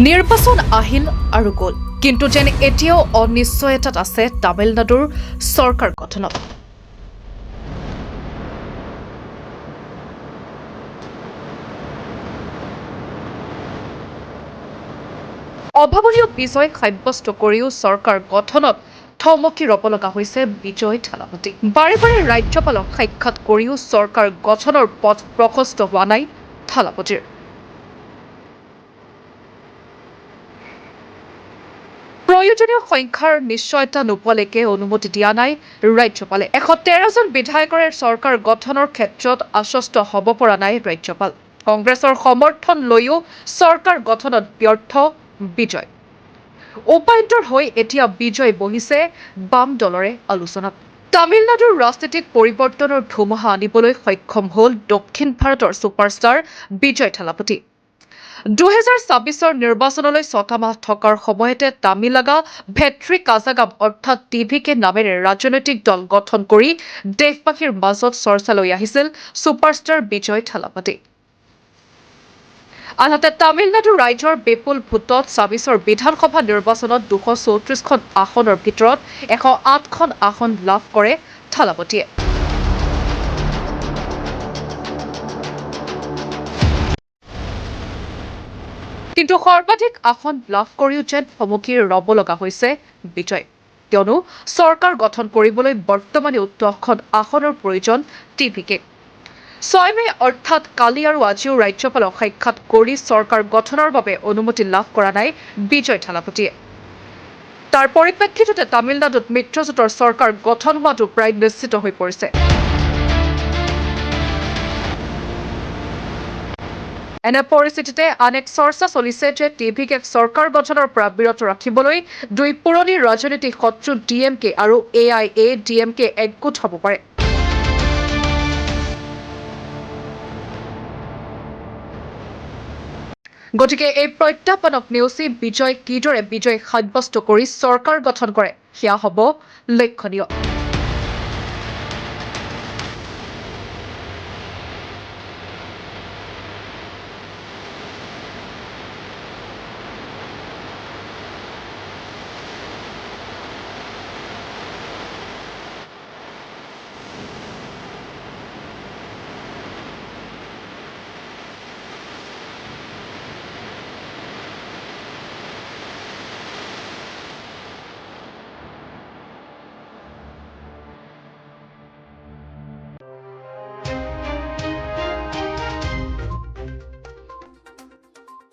নিৰ্বাচন আহিল আৰু গ'ল, কিন্তু যেন এতিয়াও অনিশ্চয়তাত আছে তামিলনাডুৰ চৰকাৰ গঠনত। অভাৱনীয় বিজয় সাব্যস্ত কৰিও চৰকাৰ গঠনত থমকি ৰ'ব লগা হৈছে বিজয় থালাপতি। বাৰে বাৰে ৰাজ্যপালক সাক্ষাৎ কৰিও চৰকাৰ গঠনৰ পথ প্ৰশস্ত হোৱা নাই থালাপতিৰ। প্ৰয়োজনীয় সংখ্যাৰ নিশ্চয়তা নোপোৱালৈকে অনুমতি দিয়া নাই ৰাজ্যপালে। 113জন বিধায়কৰে চৰকাৰ গঠনৰ ক্ষেত্ৰত আশ্বস্ত হ'ব পৰা নাই ৰাজ্যপাল। কংগ্ৰেছৰ সমৰ্থন লৈও চৰকাৰ গঠনত ব্যৰ্থ বিজয়। উপায়ন্তৰ হৈ এতিয়া বিজয় বহিছে বাম দলৰে আলোচনাত। তামিলনাডুৰ ৰাজনীতিত পৰিৱৰ্তনৰ ধুমুহা আনিবলৈ সক্ষম হ'ল দক্ষিণ ভাৰতৰ ছুপাৰষ্টাৰ বিজয় থালাপতি। 2024 নিৰ্বাচনলৈ 6টা মাহ থকাৰ সময়তে তামিলাগা ভেট্ৰি কাজাগাম অৰ্থাৎ টিভিকে নামেৰে ৰাজনৈতিক দল গঠন কৰি দেশবাসীৰ মাজত চৰ্চালৈ আহিছিল ছুপাৰষ্টাৰ বিজয় থালাপতি। আনহাতে তামিলনাডু ৰাইজৰ বিপুল ভোটত 24 বিধানসভা নিৰ্বাচনত 234খন আসনৰ ভিতৰত 108খন আসন লাভ কৰে থালাপতিয়ে। কিন্তু সৰ্বাধিক আসন লাভ কৰিও যেন থমকি ৰ'ব লগা হৈছে বিজয়, কিয়নো চৰকাৰ গঠন কৰিবলৈ বৰ্তমানে 14খন আসনৰ প্ৰয়োজন টিভিকে। 6 মে অৰ্থাৎ কালি আৰু আজিও ৰাজ্যপালক সাক্ষাৎ কৰি চৰকাৰ গঠনৰ বাবে অনুমতি লাভ কৰা নাই বিজয় থালাপতিয়ে। তাৰ পৰিপ্ৰেক্ষিততে তামিলনাডুত মিত্ৰজোঁটৰ চৰকাৰ গঠন হোৱাটো প্ৰায় নিশ্চিত হৈ পৰিছে। এনে পৰিস্থিতিতে আন এক চৰ্চা চলিছে যে টিভিকে চৰকাৰ গঠনৰ পৰা বিৰত ৰাখিবলৈ দুই পুৰণি ৰাজনৈতিক শত্ৰু DMK আৰু AIADMK একগোট হ'ব পাৰে। গতিকে এই প্ৰত্যাহ্বানক নেওচি বিজয় কিদৰে বিজয় সাব্যস্ত কৰি চৰকাৰ গঠন কৰে সেয়া হ'ব লক্ষণীয়।